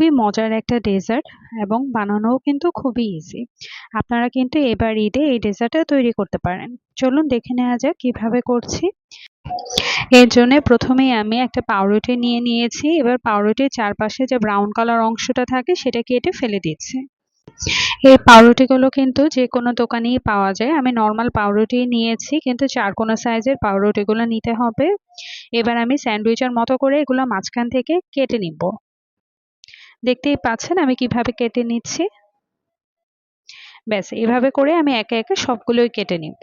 খুবই মজার একটা ডেজার্ট এবং বানানোও কিন্তু খুবই ইজি। আপনারা কিন্তু এবার ঈদে এই ডেজার্টটা তৈরি করতে পারেন। চলুন দেখে নেওয়া যাক কিভাবে করছি। এর জন্য প্রথমেই আমি একটা পাউরুটি নিয়ে নিয়েছি। এবার পাউরুটির চারপাশে যে ব্রাউন কালার অংশটা থাকে সেটা কেটে ফেলে দিচ্ছি। এই পাউরুটিগুলো কিন্তু যেকোনো দোকানেই পাওয়া যায়। আমি নরমাল পাউরুটি নিয়েছি, কিন্তু চারকোনা সাইজের পাউরুটিগুলো নিতে হবে। এবার আমি স্যান্ডউইচের মতো করে এগুলো মাঝখান থেকে কেটে নিব। দেখতেই পাচ্ছেন আমি কিভাবে কেটে নিচ্ছি। ব্যাস এভাবে করে আমি একে একে সবগুলোই কেটে নিব।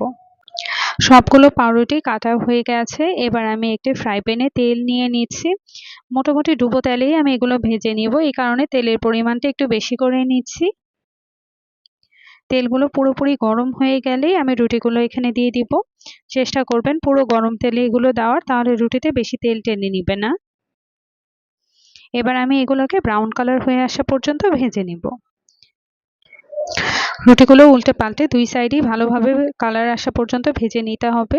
সবগুলো পাউরুটি কাটা হয়ে গেছে। এবার আমি একটি ফ্রাই প্যানে তেল নিয়ে নিচ্ছি। মোটামুটি ডুবো তেলেই আমি এগুলো ভেজে নিব, এই কারণে তেলের পরিমাণটা একটু বেশি করে নিচ্ছি। তেলগুলো পুরোপুরি গরম হয়ে গেলেই আমি রুটিগুলো এখানে দিয়ে দিব। চেষ্টা করবেন পুরো গরম তেলে এগুলো দেওয়ার, তাহলে রুটিতে বেশি তেল টেনে নিবে না। এবার আমি এগুলোকে ব্রাউন কালার হয়ে আসা পর্যন্ত ভেজে নিব। রুটিগুলো উল্টে পাল্টে দুই সাইডই ভালোভাবে কালার আসা পর্যন্ত ভেজে নিতে হবে।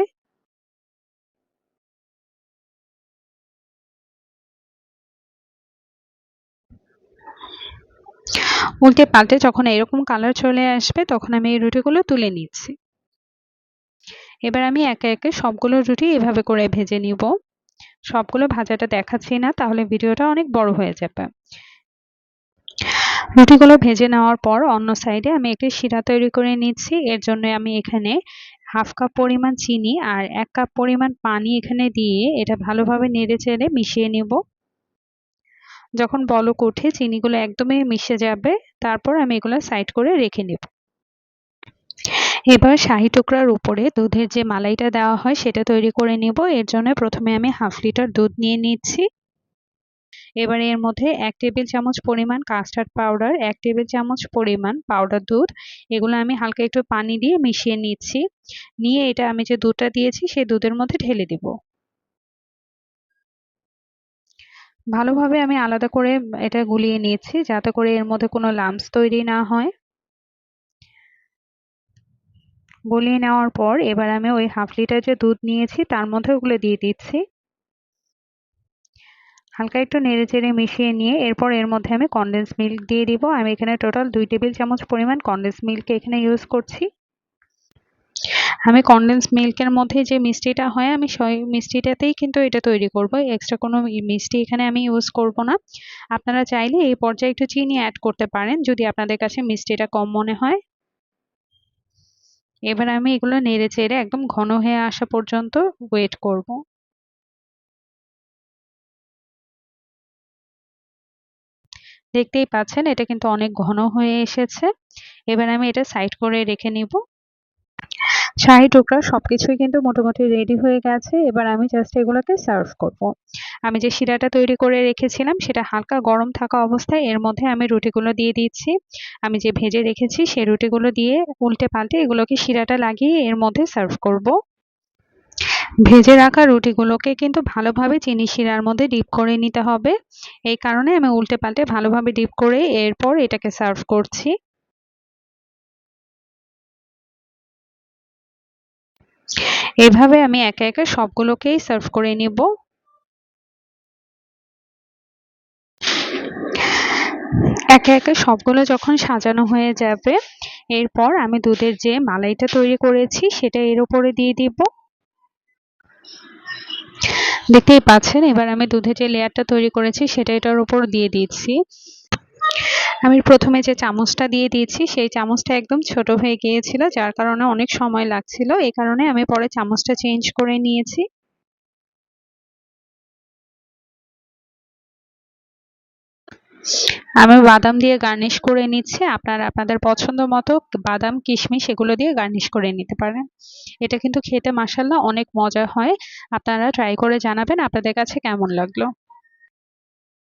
উল্টে পাল্টে যখন এরকম কালার চলে আসবে তখন আমি এই রুটিগুলো তুলে নিচ্ছি। এবার আমি একে একে সবগুলো রুটি এভাবে করে ভেজে নিব। সবগুলো ভাজাটা দেখাচ্ছি না, তাহলে ভিডিওটা অনেক বড় হয়ে যাবে। রুটিগুলো ভেজে নেওয়ার পর অন্য সাইডে আমি একটি শিরা তৈরি করে নিচ্ছি। এর জন্য আমি এখানে হাফ কাপ পরিমাণ চিনি আর 1 কাপ পরিমাণ পানি এখানে দিয়ে এটা ভালোভাবে নেড়েচেড়ে মিশিয়ে নিব। যখন বলক ওঠে চিনিগুলো একদমই মিশে যাবে, তারপর আমি এগুলো সাইড করে রেখে নেব। এবার শাহি টুকরার উপরে দুধের যে মালাইটা দেওয়া হয় সেটা তৈরি করে নিব। এর জন্য প্রথমে আমি হাফ লিটার দুধ নিয়ে নিচ্ছি। এবার এর মধ্যে 1 টেবিল চামচ পরিমাণ কাস্টার্ড পাউডার, 1 টেবিল চামচ পরিমাণ পাউডার দুধ, এগুলো আমি হালকা একটু পানি দিয়ে মিশিয়ে নিচ্ছি। নিয়ে এটা আমি যে দুধটা দিয়েছি সেই দুধের মধ্যে ঢেলে দিব। ভালোভাবে আমি আলাদা করে এটা গুলিয়ে নিয়েছি যাতে করে এর মধ্যে কোনো লাম্পস তৈরি না হয়। গলিয়ে নেওয়ার পর এবার আমি ওই হাফ লিটার যে দুধ নিয়েছি তার মধ্যে ওগুলো দিয়ে দিচ্ছি। হালকা একটু নেড়েচেড়ে মিশিয়ে নিয়ে এরপর এর মধ্যে আমি কনডেন্স মিল্ক দিয়ে দিব। আমি এখানে টোটাল 2 টেবিল চামচ পরিমাণ কনডেন্স মিল্ক এখানে ইউজ করছি। আমি কনডেন্স মিল্কের মধ্যে যে মিষ্টিটা হয় আমি সেই মিষ্টিটাতেই কিন্তু এটা তৈরি করব। এক্সট্রা কোনো মিষ্টি এখানে আমি ইউজ করব না। আপনারা চাইলে এই পর্যায়ে একটু চিনি অ্যাড করতে পারেন যদি আপনাদের কাছে মিষ্টিটা কম মনে হয়। এবার আমি এগুলো নেড়েচেড়ে একদম ঘন হয়ে আসা পর্যন্ত ওয়েট করব। দেখতেই পাচ্ছেন এটা কিন্তু অনেক ঘন হয়ে এসেছে। এবার আমি এটা সাইড করে রেখে নিব। শাহি টুকরা সবকিছুই কিন্তু মোটামুটি রেডি হয়ে গেছে। এবার আমি জাস্ট এগুলোকে সার্ভ করব। আমি যে শিরাটা তৈরি করে রেখেছিলাম সেটা হালকা গরম থাকা অবস্থায় এর মধ্যে আমি রুটিগুলো দিয়ে দিচ্ছি। আমি যে ভেজে রেখেছি সেই রুটিগুলো দিয়ে উল্টে পাল্টে এগুলোকে শিরাটা লাগিয়ে এর মধ্যে সার্ভ করব। ভেজে রাখা রুটিগুলোকে কিন্তু ভালোভাবে চিনি শিরার মধ্যে ডিপ করে নিতে হবে। এই কারণে আমি উল্টে পাল্টে ভালোভাবে ডিপ করে এরপর এটাকে সার্ভ করছি। এভাবে আমি একে একে সবগুলোকেই সার্ভ করে নিব। একে একে সবগুলো যখন সাজানো হয়ে যাবে এরপর আমি দুধের যে মালাইটা তৈরি করেছি সেটা এর উপরে দিয়ে দিব। দেখতেই পাচ্ছেন এবার আমি দুধের যে লেয়ারটা তৈরি করেছি সেটা এটার উপর দিয়ে দিচ্ছি। আমি প্রথমে যে চামচটা দিয়ে দিয়েছি সেই চামচটা একদম ছোট হয়ে গিয়েছিল, যার কারণে অনেক সময় লাগছিল। এই কারণে আমি পরে চামচটা চেঞ্জ করে নিয়েছি। আমি বাদাম দিয়ে গার্নিশ করে নিচ্ছি। আপনারা আপনাদের পছন্দ মতো বাদাম, কিশমিশ এগুলো দিয়ে গার্নিশ করে নিতে পারেন। এটা কিন্তু খেতে মাশাআল্লাহ অনেক মজা হয়। আপনারা ট্রাই করে জানাবেন আপনাদের কাছে কেমন লাগলো।